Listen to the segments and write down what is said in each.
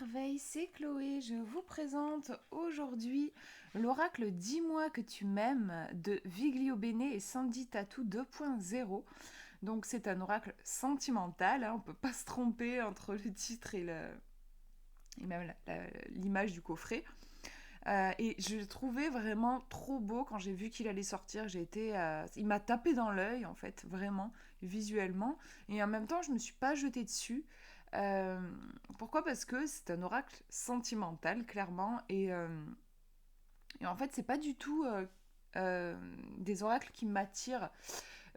merveille, c'est Chloé. Je vous présente aujourd'hui l'oracle Dis-moi que tu m'aimes de Viglio Bene et Sandy Tattoo 2.0. Donc c'est un oracle sentimental, hein, on peut pas se tromper entre le titre et même l'image du coffret. Et je le trouvais vraiment trop beau quand j'ai vu qu'il allait sortir. Il m'a tapé dans l'œil en fait, vraiment, visuellement. Et en même temps, je me suis pas jetée dessus. Euh, Pourquoi? Parce que c'est un oracle sentimental, clairement. Et en fait, c'est pas du tout des oracles qui m'attirent.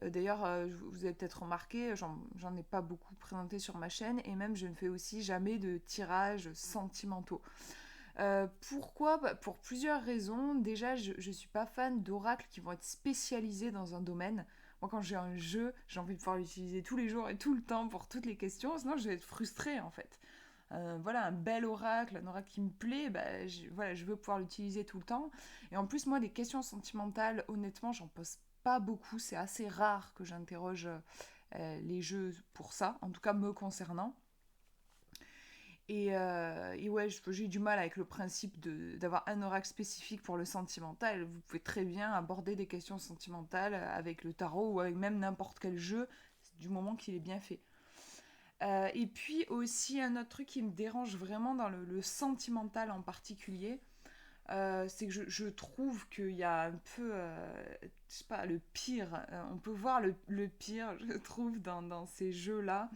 D'ailleurs, vous avez peut-être remarqué, j'en ai pas beaucoup présenté sur ma chaîne. Et même, je ne fais aussi jamais de tirages sentimentaux. Pourquoi? Bah, pour plusieurs raisons. Déjà, je suis pas fan d'oracles qui vont être spécialisés dans un domaine. Moi, quand j'ai un jeu, j'ai envie de pouvoir l'utiliser tous les jours et tout le temps pour toutes les questions, sinon je vais être frustrée en fait. Voilà, un bel oracle, un oracle qui me plaît, bah, voilà, je veux pouvoir l'utiliser tout le temps. Et en plus, moi, des questions sentimentales, honnêtement, j'en pose pas beaucoup. C'est assez rare que j'interroge les jeux pour ça, en tout cas me concernant. Et ouais, j'ai eu du mal avec le principe d'avoir un oracle spécifique pour le sentimental. Vous pouvez très bien aborder des questions sentimentales avec le tarot ou avec même n'importe quel jeu, du moment qu'il est bien fait. Et puis aussi, un autre truc qui me dérange vraiment dans le sentimental en particulier, c'est que je trouve qu'il y a un peu, je sais pas, le pire. On peut voir le pire, je trouve, dans ces jeux-là.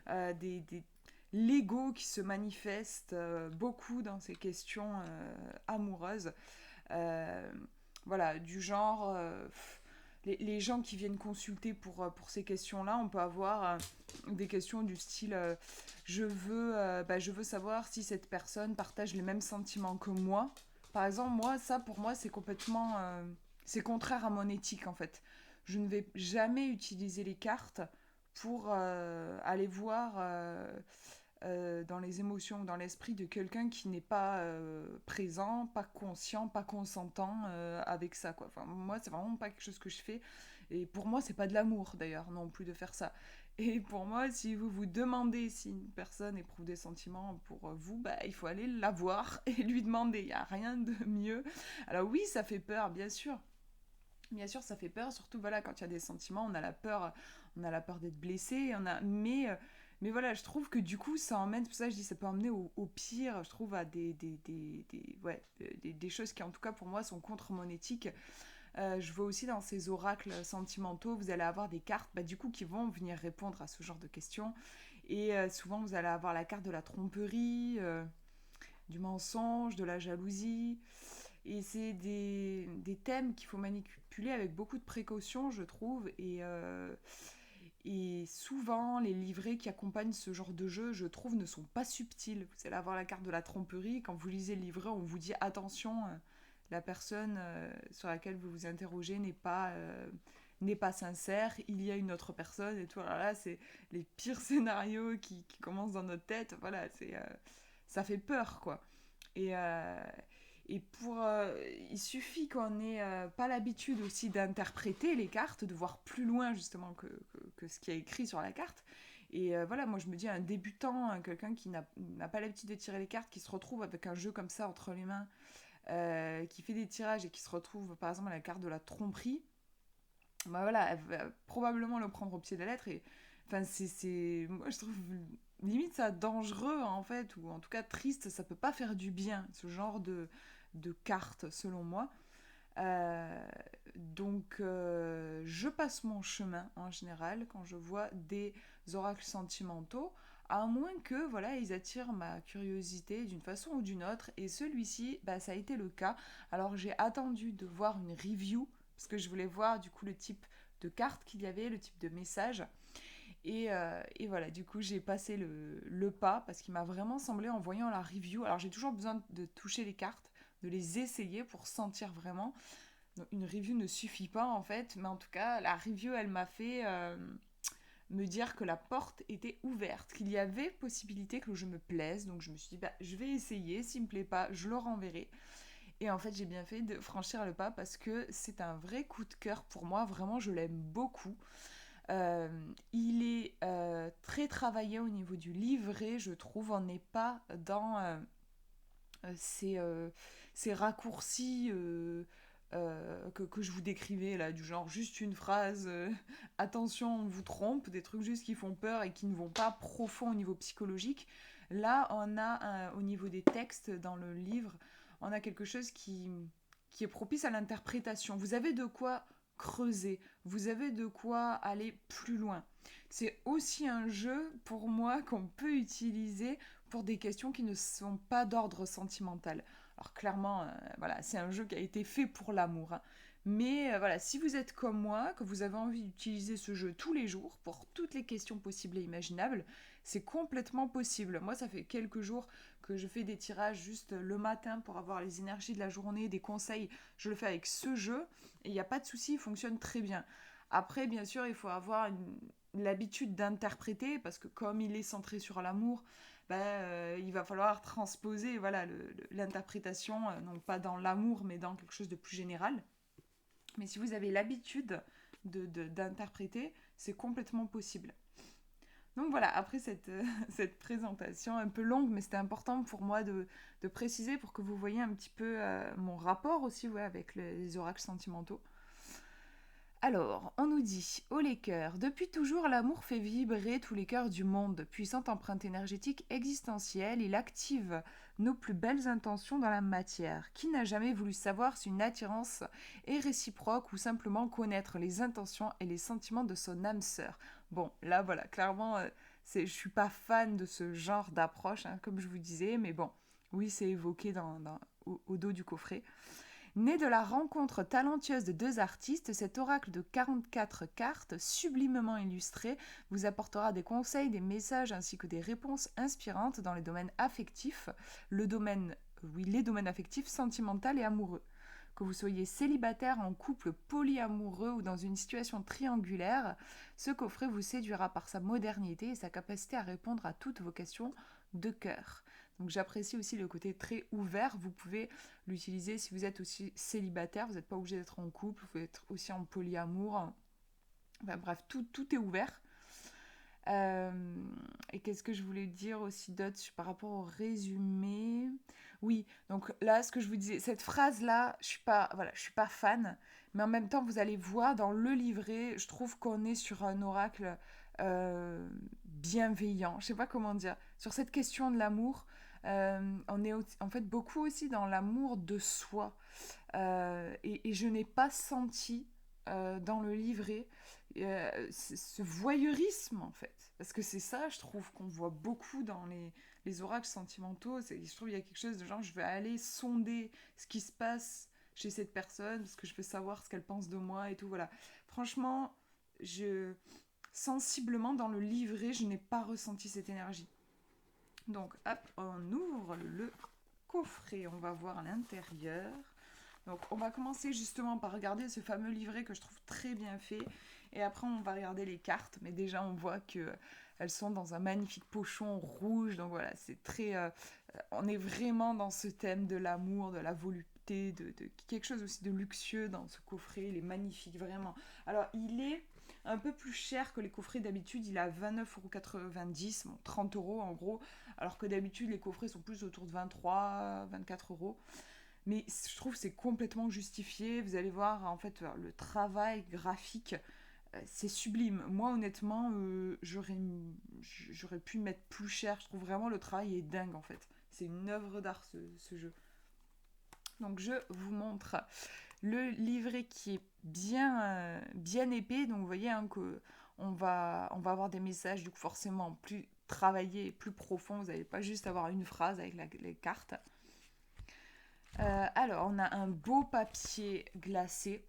Des l'ego qui se manifeste beaucoup dans ces questions amoureuses. Euh, voilà, du genre, les gens qui viennent consulter pour ces questions-là, on peut avoir des questions du style je veux savoir si cette personne partage les mêmes sentiments que moi. Par exemple, moi, ça pour moi, c'est complètement. C'est contraire à mon éthique en fait. Je ne vais jamais utiliser les cartes pour aller voir dans les émotions ou dans l'esprit de quelqu'un qui n'est pas présent, pas conscient, pas consentant avec ça, quoi. Enfin, moi, c'est vraiment pas quelque chose que je fais. Et pour moi, c'est pas de l'amour, d'ailleurs, non plus de faire ça. Et pour moi, si vous vous demandez si une personne éprouve des sentiments pour vous, bah, il faut aller la voir et lui demander. Il n'y a rien de mieux. Alors oui, ça fait peur, bien sûr. Bien sûr, ça fait peur, surtout voilà, quand il y a des sentiments, on a la peur d'être blessé, mais voilà, je trouve que du coup, ça emmène, c'est pour ça que je dis, ça peut emmener au pire, je trouve, à des choses qui, en tout cas, pour moi, sont contre mon éthique. Je vois aussi dans ces oracles sentimentaux, vous allez avoir des cartes, bah, du coup, qui vont venir répondre à ce genre de questions. Et souvent, vous allez avoir la carte de la tromperie, du mensonge, de la jalousie. Et c'est des thèmes qu'il faut manipuler avec beaucoup de précaution, je trouve. Et souvent, les livrets qui accompagnent ce genre de jeu, je trouve, ne sont pas subtils. Vous allez avoir la carte de la tromperie. Quand vous lisez le livret, on vous dit attention, la personne sur laquelle vous vous interrogez n'est pas sincère, il y a une autre personne et tout. Alors là, c'est les pires scénarios qui commencent dans notre tête. Voilà, ça fait peur, quoi. Et, euh, il suffit qu'on n'ait pas l'habitude aussi d'interpréter les cartes, de voir plus loin justement que ce qui est écrit sur la carte. Et voilà, moi je me dis un débutant, quelqu'un qui n'a pas l'habitude de tirer les cartes, qui se retrouve avec un jeu comme ça entre les mains, qui fait des tirages et qui se retrouve par exemple à la carte de la tromperie, bah voilà, elle va probablement le prendre au pied de la lettre. Et enfin, moi je trouve limite ça dangereux en fait, ou en tout cas triste, ça peut pas faire du bien, ce genre de carte selon moi. Euh, donc, je passe mon chemin en général quand je vois des oracles sentimentaux, à moins que voilà, ils attirent ma curiosité d'une façon ou d'une autre. Et celui-ci, bah, ça a été le cas. Alors j'ai attendu de voir une review parce que je voulais voir du coup le type de carte qu'il y avait, le type de message. Et voilà, du coup, j'ai passé le pas parce qu'il m'a vraiment semblé en voyant la review. Alors, j'ai toujours besoin de toucher les cartes, de les essayer pour sentir vraiment. Donc, une review ne suffit pas en fait, mais en tout cas, la review, elle m'a fait me dire que la porte était ouverte, qu'il y avait possibilité que je me plaise. Donc, je me suis dit, bah, je vais essayer. S'il me plaît pas, je le renverrai. Et en fait, j'ai bien fait de franchir le pas parce que c'est un vrai coup de cœur pour moi. Vraiment, je l'aime beaucoup. Euh, il est très travaillé au niveau du livret, je trouve. On n'est pas dans ces, ces raccourcis que je vous décrivais là, du genre juste une phrase, attention, on vous trompe, des trucs juste qui font peur et qui ne vont pas profond au niveau psychologique. Là, on a au niveau des textes dans le livre, on a quelque chose qui est propice à l'interprétation. Vous avez de quoi creuser, vous avez de quoi aller plus loin. C'est aussi un jeu pour moi qu'on peut utiliser pour des questions qui ne sont pas d'ordre sentimental. Alors clairement, voilà, c'est un jeu qui a été fait pour l'amour, hein. Mais voilà, si vous êtes comme moi, que vous avez envie d'utiliser ce jeu tous les jours pour toutes les questions possibles et imaginables, c'est complètement possible. Moi, ça fait quelques jours que je fais des tirages juste le matin pour avoir les énergies de la journée, des conseils. Je le fais avec ce jeu et il n'y a pas de souci, il fonctionne très bien. Après, bien sûr, il faut avoir l'habitude d'interpréter parce que comme il est centré sur l'amour, il va falloir transposer voilà, l'interprétation, non pas dans l'amour, mais dans quelque chose de plus général. Mais si vous avez l'habitude d'interpréter, c'est complètement possible. Donc voilà, après cette présentation un peu longue, mais c'était important pour moi de préciser pour que vous voyez un petit peu mon rapport aussi ouais, avec les oracles sentimentaux. Alors, on nous dit, ô les cœurs, depuis toujours l'amour fait vibrer tous les cœurs du monde. Puissante empreinte énergétique existentielle, il active nos plus belles intentions dans la matière. Qui n'a jamais voulu savoir si une attirance est réciproque ou simplement connaître les intentions et les sentiments de son âme sœur? Bon, là voilà, clairement, je suis pas fan de ce genre d'approche, hein, comme je vous disais, mais bon, oui, c'est évoqué au dos du coffret. Né de la rencontre talentueuse de deux artistes, cet oracle de 44 cartes, sublimement illustré, vous apportera des conseils, des messages ainsi que des réponses inspirantes dans les domaines affectifs, les domaines affectifs, sentimental et amoureux. Que vous soyez célibataire, en couple polyamoureux ou dans une situation triangulaire, ce coffret vous séduira par sa modernité et sa capacité à répondre à toutes vos questions de cœur. Donc j'apprécie aussi le côté très ouvert. Vous pouvez l'utiliser si vous êtes aussi célibataire. Vous n'êtes pas obligé d'être en couple. Vous pouvez être aussi en polyamour. Enfin bref, tout est ouvert. Euh, et qu'est-ce que je voulais dire aussi d'autre par rapport au résumé? Oui, donc là, ce que je vous disais, cette phrase-là, je suis pas fan, mais en même temps, vous allez voir dans le livret, je trouve qu'on est sur un oracle bienveillant. Je sais pas comment dire. Sur cette question de l'amour, on est en fait beaucoup aussi dans l'amour de soi. Et je n'ai pas senti dans le livret ce voyeurisme en fait. Parce que c'est ça, je trouve, qu'on voit beaucoup dans les oracles sentimentaux. Je trouve qu'il y a quelque chose de genre, je vais aller sonder ce qui se passe chez cette personne, parce que je veux savoir ce qu'elle pense de moi et tout, voilà. Franchement, sensiblement, dans le livret, je n'ai pas ressenti cette énergie. Donc, hop, on ouvre le coffret, on va voir à l'intérieur. Donc on va commencer justement par regarder ce fameux livret que je trouve très bien fait. Et après on va regarder les cartes. Mais déjà on voit qu'elles sont dans un magnifique pochon rouge. Donc voilà, c'est très... on est vraiment dans ce thème de l'amour, de la volupté, de quelque chose aussi de luxueux dans ce coffret. Il est magnifique, vraiment. Alors il est un peu plus cher que les coffrets d'habitude. Il est à 29,90 €, bon, 30 € en gros. Alors que d'habitude les coffrets sont plus autour de 23, 24 €. Mais je trouve que c'est complètement justifié. Vous allez voir, en fait, le travail graphique, c'est sublime. Moi, honnêtement, j'aurais pu mettre plus cher. Je trouve vraiment le travail est dingue, en fait. C'est une œuvre d'art, ce jeu. Donc, je vous montre le livret qui est bien épais. Donc, vous voyez hein, on va avoir des messages, du coup, forcément plus travaillés, plus profonds. Vous n'allez pas juste avoir une phrase avec les cartes. Alors, on a un beau papier glacé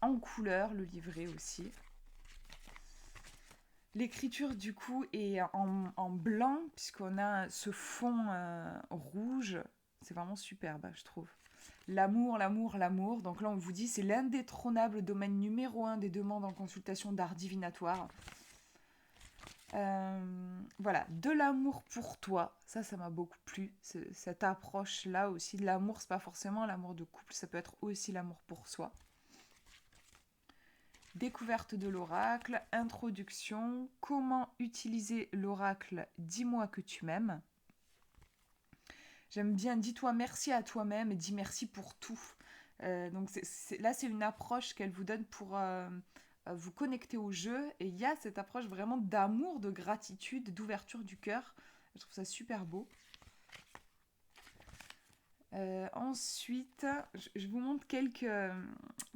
en couleur, le livret aussi. L'écriture, du coup, est en blanc, puisqu'on a ce fond rouge. C'est vraiment superbe, je trouve. L'amour, l'amour, l'amour. Donc là, on vous dit, c'est l'indétrônable domaine numéro 1 des demandes en consultation d'art divinatoire. Voilà, de l'amour pour toi, ça m'a beaucoup plu, cette approche-là aussi de l'amour, c'est pas forcément l'amour de couple, ça peut être aussi l'amour pour soi. découverte de l'oracle, introduction, comment utiliser l'oracle, dis-moi que tu m'aimes. J'aime bien, dis-toi merci à toi-même et dis merci pour tout. Donc là, c'est une approche qu'elle vous donne pour vous connecter au jeu. Et il y a cette approche vraiment d'amour, de gratitude, d'ouverture du cœur. Je trouve ça super beau. Ensuite, je vous montre quelques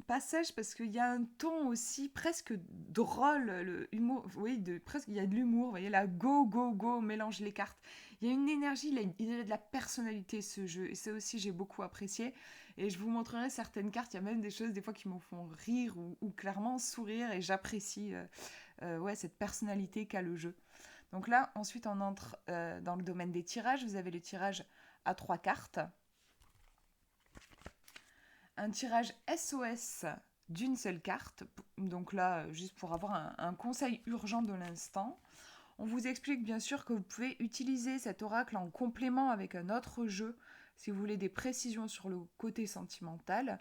passages parce qu'il y a un ton aussi presque drôle, le humour, oui, presque il y a de l'humour, vous voyez là, go, go, go, mélange les cartes. Il y a une énergie, il y a de la personnalité ce jeu, et ça aussi j'ai beaucoup apprécié. Et je vous montrerai certaines cartes, il y a même des choses des fois qui me font rire ou clairement sourire, et j'apprécie ouais, cette personnalité qu'a le jeu. Donc là, ensuite on entre dans le domaine des tirages, vous avez le tirage à 3 cartes. Un tirage SOS d'une seule carte. Donc là, juste pour avoir un conseil urgent de l'instant. On vous explique bien sûr que vous pouvez utiliser cet oracle en complément avec un autre jeu si vous voulez des précisions sur le côté sentimental.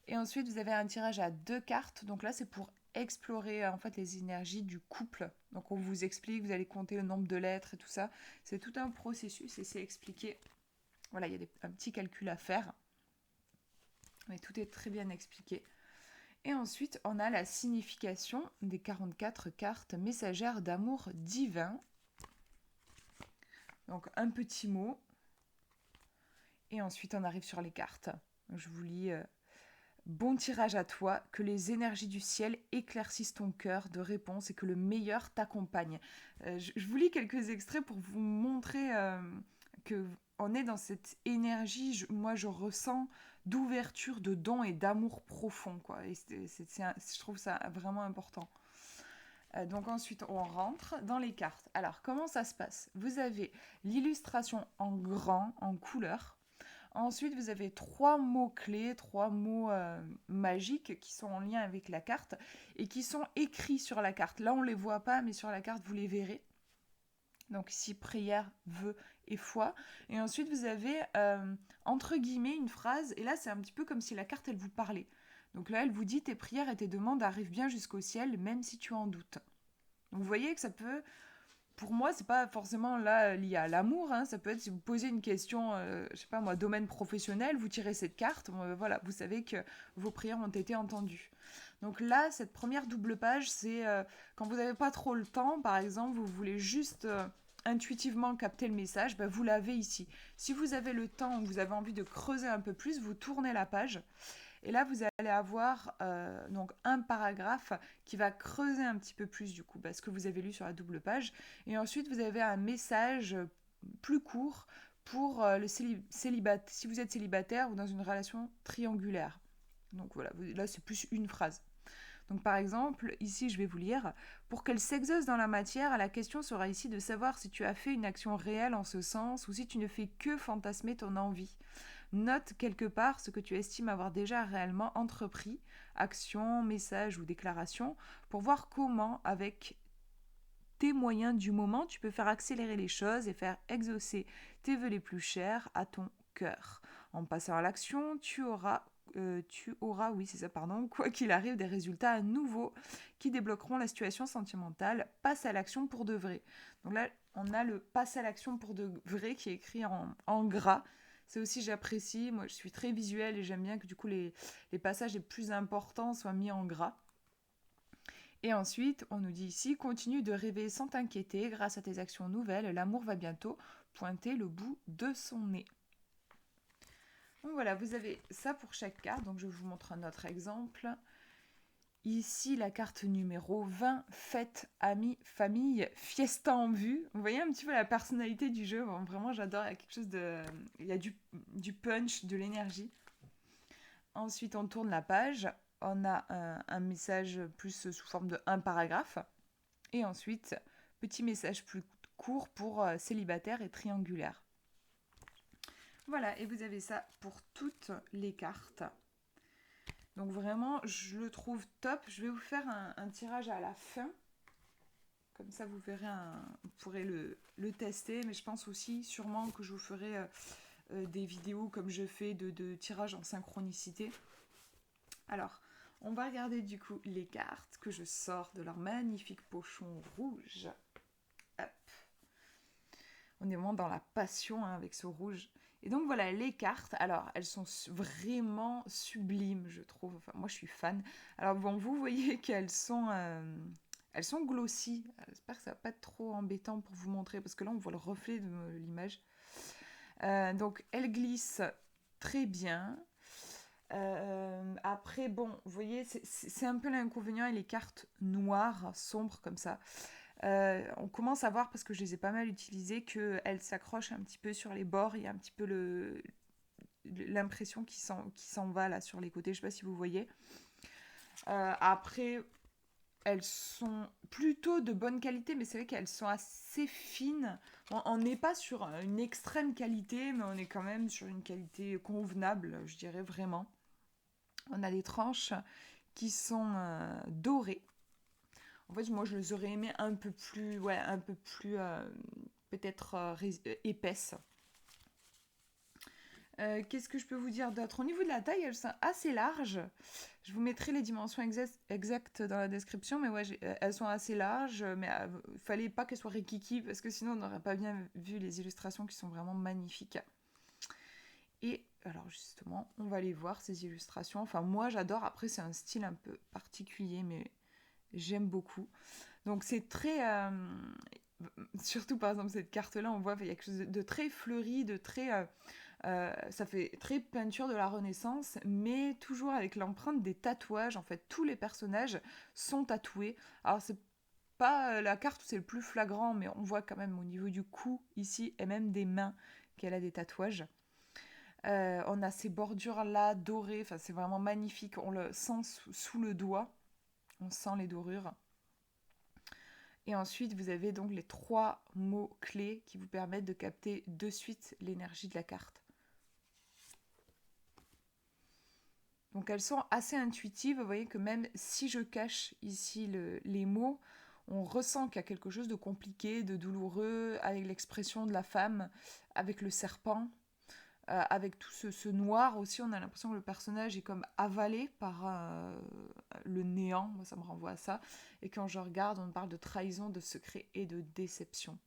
Et ensuite, vous avez un tirage à 2 cartes. Donc là, c'est pour explorer en fait les énergies du couple. Donc on vous explique, vous allez compter le nombre de lettres et tout ça. C'est tout un processus et c'est expliqué. Voilà, il y a un petit calcul à faire. Mais tout est très bien expliqué. Et ensuite, on a la signification des 44 cartes messagères d'amour divin. Donc, un petit mot. Et ensuite, on arrive sur les cartes. Je vous lis bon tirage à toi, que les énergies du ciel éclaircissent ton cœur de réponse et que le meilleur t'accompagne. Je vous lis quelques extraits pour vous montrer que on est dans cette énergie, moi je ressens d'ouverture, de don et d'amour profond, quoi. Et je trouve ça vraiment important. Donc ensuite, on rentre dans les cartes. Alors, comment ça se passe? Vous avez l'illustration en grand, en couleur. Ensuite, vous avez 3 mots-clés, 3 mots magiques qui sont en lien avec la carte et qui sont écrits sur la carte. Là, on ne les voit pas, mais sur la carte, vous les verrez. Donc ici, prière, vœu et foi. Et ensuite, vous avez, entre guillemets, une phrase. Et là, c'est un petit peu comme si la carte, elle vous parlait. Donc là, elle vous dit, tes prières et tes demandes arrivent bien jusqu'au ciel, même si tu en doutes. Donc vous voyez que ça peut... Pour moi, c'est pas forcément là lié à l'amour. Hein. Ça peut être si vous posez une question, je sais pas moi, domaine professionnel, vous tirez cette carte, voilà, vous savez que vos prières ont été entendues. Donc là, cette première double page, c'est quand vous n'avez pas trop le temps, par exemple, vous voulez juste intuitivement capter le message, ben vous l'avez ici. Si vous avez le temps ou vous avez envie de creuser un peu plus, vous tournez la page. Et là, vous allez avoir donc un paragraphe qui va creuser un petit peu plus du coup ce que vous avez lu sur la double page. Et ensuite, vous avez un message plus court pour le célibataire, si vous êtes célibataire ou dans une relation triangulaire. Donc voilà, là c'est plus une phrase. Donc par exemple, ici je vais vous lire, pour qu'elle s'exauce dans la matière, la question sera ici de savoir si tu as fait une action réelle en ce sens ou si tu ne fais que fantasmer ton envie. Note quelque part ce que tu estimes avoir déjà réellement entrepris, action, message ou déclaration, pour voir comment, avec tes moyens du moment, tu peux faire accélérer les choses et faire exaucer tes vœux les plus chers à ton cœur. En passant à l'action, tu auras, oui c'est ça, pardon, quoi qu'il arrive, des résultats nouveaux qui débloqueront la situation sentimentale. Passe à l'action pour de vrai. Donc là, on a le passe à l'action pour de vrai qui est écrit en gras. C'est aussi, j'apprécie, moi je suis très visuelle et j'aime bien que du coup les passages les plus importants soient mis en gras. Et ensuite, on nous dit ici, continue de rêver sans t'inquiéter, grâce à tes actions nouvelles, l'amour va bientôt pointer le bout de son nez. Donc voilà, vous avez ça pour chaque carte, donc je vous montre un autre exemple. Ici, la carte numéro 20, fête, amis, famille, fiesta en vue. Vous voyez un petit peu la personnalité du jeu. Bon, vraiment, j'adore. Il y a quelque chose de... Il y a du punch, de l'énergie. Ensuite, on tourne la page. On a un message plus sous forme de un paragraphe. Et ensuite, petit message plus court pour célibataire et triangulaire. Voilà, et vous avez ça pour toutes les cartes. Donc vraiment, je le trouve top. Je vais vous faire un tirage à la fin. Comme ça, vous verrez, vous pourrez le tester. Mais je pense aussi sûrement que je vous ferai des vidéos comme je fais de tirage en synchronicité. Alors, On va regarder du coup les cartes que je sors de leur magnifique pochon rouge. Hop. On est vraiment dans la passion hein, avec ce rouge. Et donc voilà, les cartes, alors elles sont vraiment sublimes, je trouve. Enfin, moi je suis fan. Alors bon, vous voyez elles sont glossy. J'espère que ça va pas être trop embêtant pour vous montrer, parce que là on voit le reflet de l'image. Donc elles glissent très bien. Après, bon, vous voyez, c'est un peu l'inconvénient et les cartes noires, sombres comme ça. On commence à voir, parce que je les ai pas mal utilisées, qu'elles s'accrochent un petit peu sur les bords. Il y a un petit peu l'impression qui s'en va là sur les côtés. Je sais pas si vous voyez. Après, elles sont plutôt de bonne qualité, mais c'est vrai qu'elles sont assez fines. On n'est pas sur une extrême qualité, mais on est quand même sur une qualité convenable, je dirais vraiment. On a des tranches qui sont dorées. En fait, moi, je les aurais aimées un peu plus, peut-être épaisses. Qu'est-ce que je peux vous dire d'autre? Au niveau de la taille, elles sont assez larges. Je vous mettrai les dimensions exactes dans la description, mais ouais, elles sont assez larges, mais il fallait pas qu'elles soient rikiki, parce que sinon on n'aurait pas bien vu les illustrations qui sont vraiment magnifiques. Et alors justement, on va aller voir ces illustrations. Enfin, moi j'adore, après c'est un style un peu particulier, mais j'aime beaucoup. Donc c'est très... surtout par exemple cette carte-là, on voit qu'il y a quelque chose de très fleuri, de très... ça fait très peinture de la Renaissance, mais toujours avec l'empreinte des tatouages. En fait, tous les personnages sont tatoués. Alors, c'est pas la carte où c'est le plus flagrant, mais on voit quand même au niveau du cou ici, et même des mains, qu'elle a des tatouages. On a ces bordures-là dorées, enfin, c'est vraiment magnifique. On le sent sous le doigt, on sent les dorures. Et ensuite, vous avez donc les 3 mots clés qui vous permettent de capter de suite l'énergie de la carte. Donc elles sont assez intuitives, vous voyez que même si je cache ici les mots, on ressent qu'il y a quelque chose de compliqué, de douloureux, avec l'expression de la femme, avec le serpent, avec tout ce noir aussi, on a l'impression que le personnage est comme avalé par le néant, moi ça me renvoie à ça, et quand je regarde, on parle de trahison, de secret et de déception.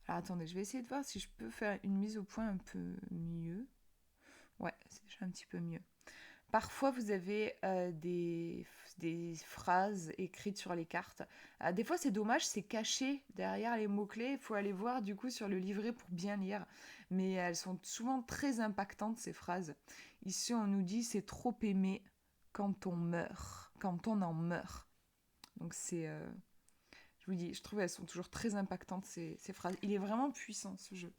Alors attendez, je vais essayer de voir si je peux faire une mise au point un peu mieux. Ouais, c'est déjà un petit peu mieux. Parfois, vous avez des phrases écrites sur les cartes. Des fois, c'est dommage, c'est caché derrière les mots-clés. Il faut aller voir du coup sur le livret pour bien lire. Mais elles sont souvent très impactantes, ces phrases. Ici, on nous dit c'est trop aimé quand on meurt, quand on en meurt. Donc c'est... je vous dis, je trouve qu'elles sont toujours très impactantes, ces phrases. Il est vraiment puissant, ce jeu.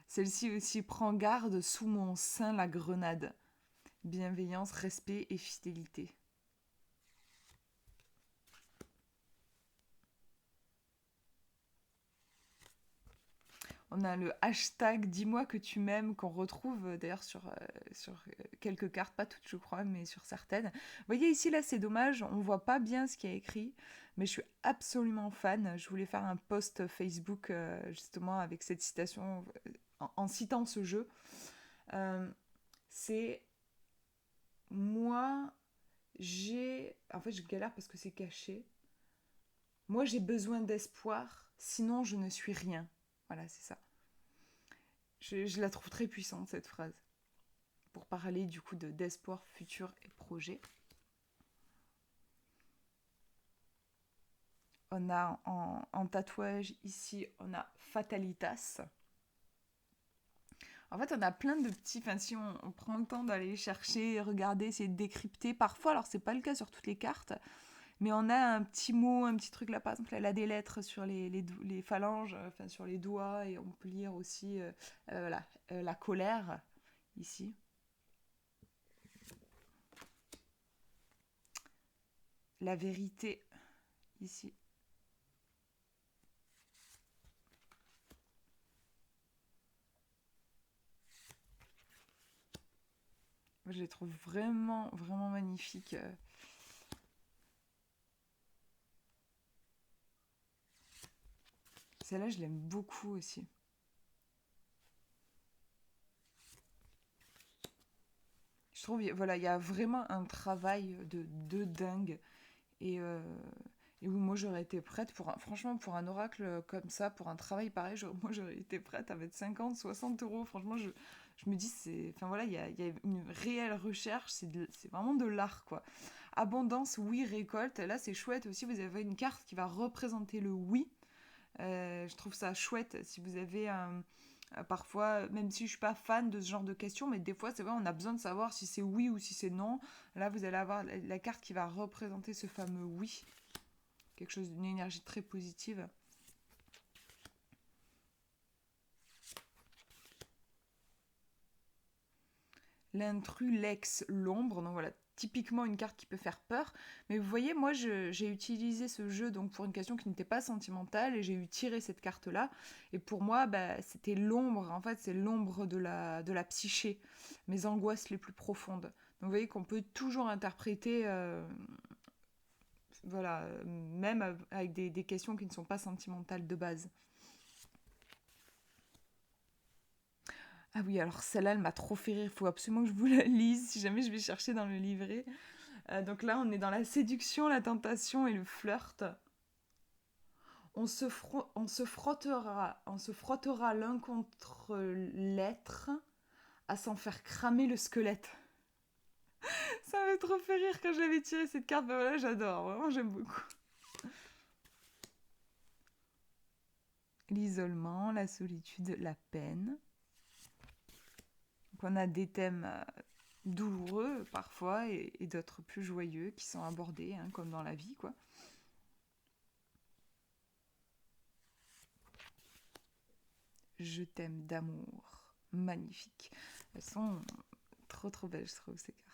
Celle-ci aussi prend garde sous mon sein la grenade. Bienveillance, respect et fidélité. On a le hashtag dis-moi que tu m'aimes qu'on retrouve d'ailleurs sur quelques cartes, pas toutes je crois, mais sur certaines. Vous voyez ici là c'est dommage, on voit pas bien ce qui est écrit, mais je suis absolument fan. Je voulais faire un post Facebook justement avec cette citation en citant ce jeu. C'est moi j'ai... En fait je galère parce que c'est caché. Moi j'ai besoin d'espoir, sinon je ne suis rien. Voilà, c'est ça. Je la trouve très puissante, cette phrase, pour parler du coup d'espoir futur et projet. On a en tatouage ici, on a Fatalitas. En fait, on a plein de petits... Enfin, si on prend le temps d'aller chercher, regarder, essayer de décrypter, parfois, alors c'est pas le cas sur toutes les cartes, mais on a un petit mot, un petit truc là, par exemple, elle a des lettres sur les phalanges, enfin sur les doigts, et on peut lire aussi la colère, ici. La vérité, ici. Je les trouve vraiment, vraiment magnifiques. Celle-là, je l'aime beaucoup aussi. Je trouve, voilà, il y a vraiment un travail de dingue. Et, et oui, moi j'aurais été prête franchement, pour un oracle comme ça, pour un travail pareil, moi j'aurais été prête à mettre 50, 60 euros. Franchement, je me dis, enfin voilà, il y a une réelle recherche, c'est vraiment de l'art, quoi. Abondance, oui, récolte. Là, c'est chouette aussi. Vous avez une carte qui va représenter le oui. Je trouve ça chouette. Si vous avez parfois, même si je suis pas fan de ce genre de questions, mais des fois, c'est vrai, on a besoin de savoir si c'est oui ou si c'est non. Là, vous allez avoir la carte qui va représenter ce fameux oui. Quelque chose d'une énergie très positive. L'intrus, l'ex, l'ombre. Donc voilà, typiquement une carte qui peut faire peur. Mais vous voyez, moi, j'ai utilisé ce jeu donc pour une question qui n'était pas sentimentale et j'ai eu tiré cette carte-là. Et pour moi, bah, c'était l'ombre. En fait, c'est l'ombre de la psyché, mes angoisses les plus profondes. Donc vous voyez qu'on peut toujours interpréter, voilà, même avec des questions qui ne sont pas sentimentales de base. Ah oui, alors celle-là, elle m'a trop fait rire. Il faut absolument que je vous la lise si jamais je vais chercher dans le livret. Donc là, on est dans la séduction, la tentation et le flirt. On se frottera l'un contre l'être à s'en faire cramer le squelette. Ça m'a trop fait rire quand j'avais tiré cette carte. Ben voilà, j'adore, vraiment, j'aime beaucoup. L'isolement, la solitude, la peine. Donc on a des thèmes douloureux parfois et d'autres plus joyeux qui sont abordés, hein, comme dans la vie, quoi. Je t'aime d'amour. Magnifique. Elles sont trop trop belles, je trouve, ces cartes.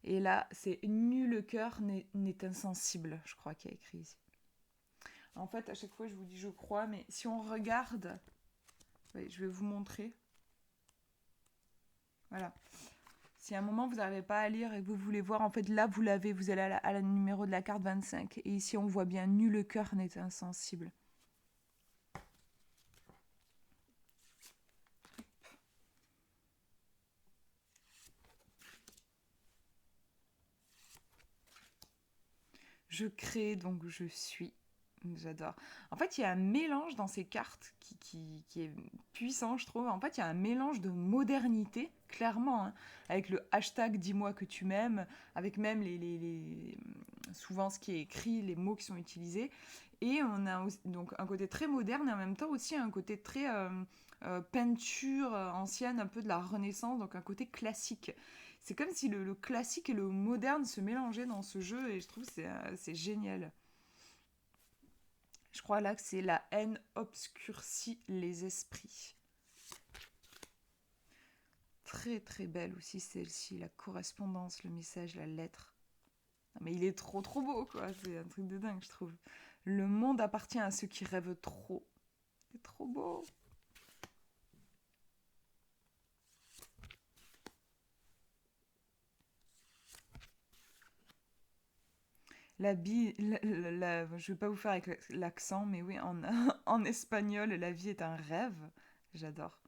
Et là, c'est nul cœur n'est insensible, je crois qu'il y a écrit ici. En fait, à chaque fois, je vous dis je crois, mais si on regarde, ouais, je vais vous montrer. Voilà. Si à un moment vous n'arrivez pas à lire et que vous voulez voir, en fait, là, vous l'avez, vous allez à la numéro de la carte 25. Et ici, on voit bien nul cœur n'est insensible. Je crée, donc je suis. J'adore. En fait, il y a un mélange dans ces cartes qui est puissant, je trouve. En fait, il y a un mélange de modernité, clairement, hein, avec le hashtag dis-moi que tu m'aimes, avec même souvent ce qui est écrit, les mots qui sont utilisés. Et on a aussi, donc un côté très moderne et en même temps aussi un côté très peinture ancienne, un peu de la Renaissance, donc un côté classique. C'est comme si le classique et le moderne se mélangeaient dans ce jeu et je trouve que c'est génial. Je crois là que c'est la haine obscurcit les esprits. Très très belle aussi celle-ci, la correspondance, le message, la lettre. Mais il est trop trop beau, quoi, c'est un truc de dingue, je trouve. Le monde appartient à ceux qui rêvent trop. C'est trop beau. Je vais pas vous faire avec l'accent, mais oui, en espagnol, la vie est un rêve. J'adore.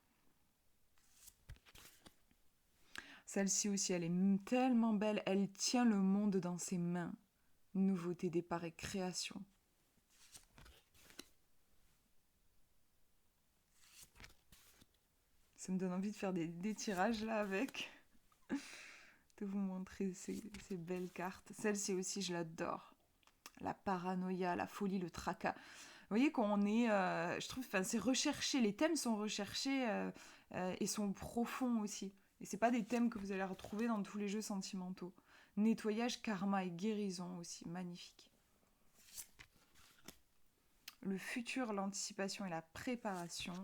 Celle-ci aussi, elle est tellement belle. Elle tient le monde dans ses mains. Nouveauté, départ et création. Ça me donne envie de faire des tirages là avec. De vous montrer ces belles cartes. Celle-ci aussi, je l'adore. La paranoïa, la folie, le tracas. Vous voyez qu'on est, je trouve, c'est recherché. Les thèmes sont recherchés et sont profonds aussi. Et c'est pas des thèmes que vous allez retrouver dans tous les jeux sentimentaux. Nettoyage, karma et guérison aussi, magnifique. Le futur, l'anticipation et la préparation.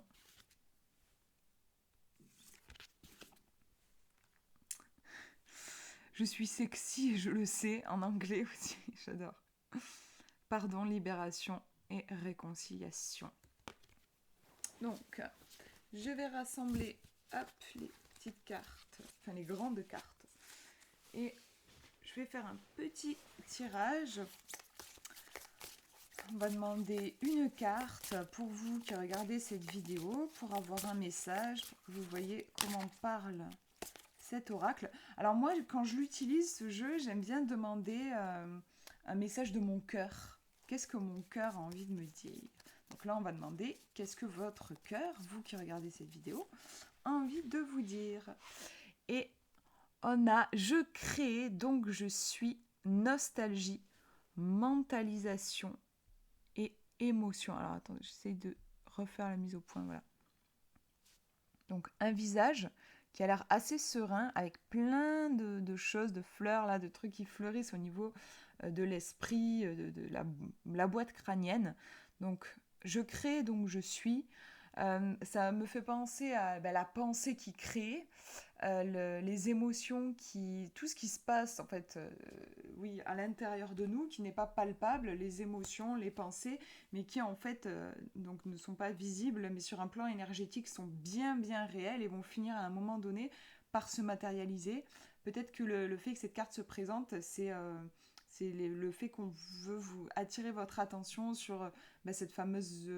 Je suis sexy et je le sais, en anglais aussi, j'adore. Pardon, libération et réconciliation. Donc, je vais rassembler hop, les petites cartes, enfin les grandes cartes. Et je vais faire un petit tirage. On va demander une carte pour vous qui regardez cette vidéo, pour avoir un message, pour que vous voyez comment parle cet oracle. Alors moi, quand je l'utilise, ce jeu, j'aime bien demander un message de mon cœur. Qu'est-ce que mon cœur a envie de me dire? Donc là, on va demander qu'est-ce que votre cœur, vous qui regardez cette vidéo, a envie de vous dire. Et on a je crée, donc je suis, nostalgie, mentalisation et émotion. Alors attendez, j'essaie de refaire la mise au point, voilà. Donc un visage qui a l'air assez serein, avec plein de choses, de fleurs, là, de trucs qui fleurissent au niveau de l'esprit, de la boîte crânienne. Donc je crée, donc je suis. Ça me fait penser à la pensée qui crée, les émotions, tout ce qui se passe en fait, oui, à l'intérieur de nous, qui n'est pas palpable, les émotions, les pensées, mais qui en fait donc ne sont pas visibles, mais sur un plan énergétique sont bien bien réels et vont finir à un moment donné par se matérialiser. Peut-être que le fait que cette carte se présente, c'est le fait qu'on veut vous attirer votre attention sur cette fameuse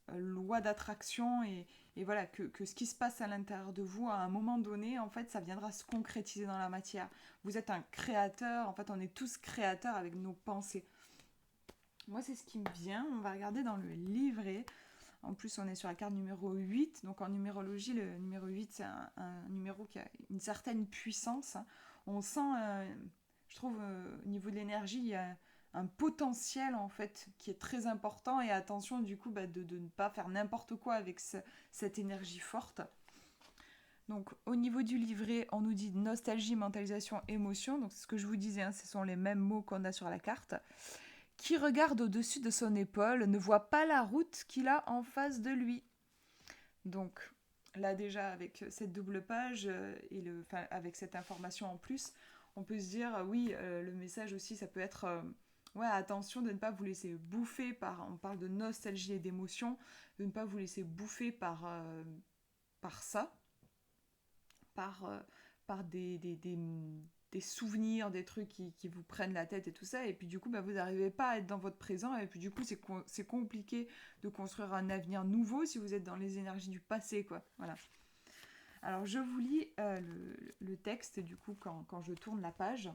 loi d'attraction et voilà, que ce qui se passe à l'intérieur de vous, à un moment donné, en fait, ça viendra se concrétiser dans la matière. Vous êtes un créateur, en fait, on est tous créateurs avec nos pensées. Moi, c'est ce qui me vient. On va regarder dans le livret. En plus, on est sur la carte numéro 8. Donc, en numérologie, le numéro 8, c'est un numéro qui a une certaine puissance. On sent, je trouve, au niveau de l'énergie, il y a un potentiel, en fait, qui est très important. Et attention, du coup, de ne pas faire n'importe quoi avec cette énergie forte. Donc, au niveau du livret, on nous dit nostalgie, mentalisation, émotion. Donc, c'est ce que je vous disais, hein, ce sont les mêmes mots qu'on a sur la carte. Qui regarde au-dessus de son épaule ne voit pas la route qu'il a en face de lui. Donc là déjà avec cette double page avec cette information en plus, on peut se dire oui, le message aussi ça peut être ouais, attention de ne pas vous laisser bouffer par, on parle de nostalgie et d'émotion, de ne pas vous laisser bouffer par ça, par des souvenirs, des trucs qui vous prennent la tête et tout ça, et puis du coup, vous n'arrivez pas à être dans votre présent, et puis du coup, c'est compliqué de construire un avenir nouveau si vous êtes dans les énergies du passé, quoi. Voilà. Alors, je vous lis le texte, du coup, quand je tourne la page.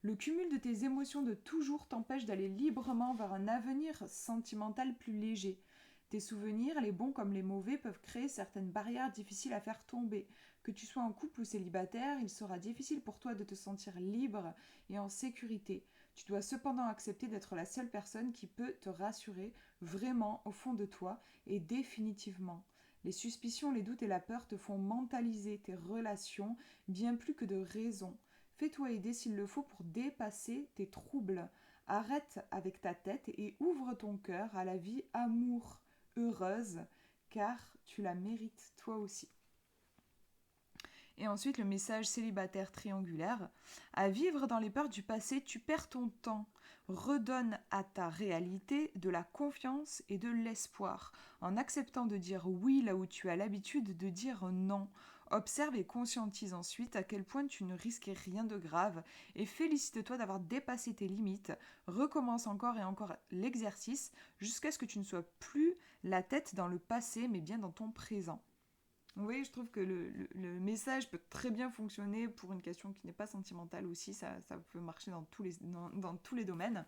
Le cumul de tes émotions de toujours t'empêche d'aller librement vers un avenir sentimental plus léger. Tes souvenirs, les bons comme les mauvais, peuvent créer certaines barrières difficiles à faire tomber. Que tu sois en couple ou célibataire, il sera difficile pour toi de te sentir libre et en sécurité. Tu dois cependant accepter d'être la seule personne qui peut te rassurer vraiment au fond de toi et définitivement. Les suspicions, les doutes et la peur te font mentaliser tes relations bien plus que de raison. Fais-toi aider s'il le faut pour dépasser tes troubles. Arrête avec ta tête et ouvre ton cœur à la vie amour heureuse, car tu la mérites toi aussi. Et ensuite, le message célibataire triangulaire. À vivre dans les peurs du passé, tu perds ton temps. Redonne à ta réalité de la confiance et de l'espoir, en acceptant de dire oui là où tu as l'habitude de dire non. Observe et conscientise ensuite à quel point tu ne risquais rien de grave et félicite-toi d'avoir dépassé tes limites. Recommence encore et encore l'exercice jusqu'à ce que tu ne sois plus la tête dans le passé mais bien dans ton présent. Oui, je trouve que le message peut très bien fonctionner pour une question qui n'est pas sentimentale aussi, ça peut marcher dans tous les domaines.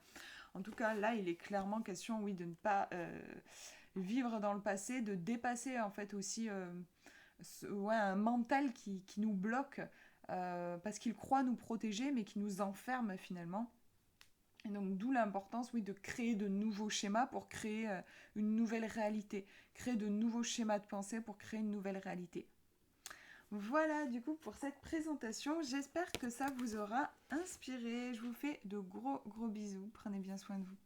En tout cas, là, il est clairement question, oui, de ne pas vivre dans le passé, de dépasser en fait aussi un mental qui nous bloque parce qu'il croit nous protéger mais qui nous enferme finalement. Et donc d'où l'importance, oui, de créer de nouveaux schémas pour créer une nouvelle réalité, créer de nouveaux schémas de pensée pour créer une nouvelle réalité. Voilà du coup pour cette présentation, j'espère que ça vous aura inspiré. Je vous fais de gros bisous, prenez bien soin de vous.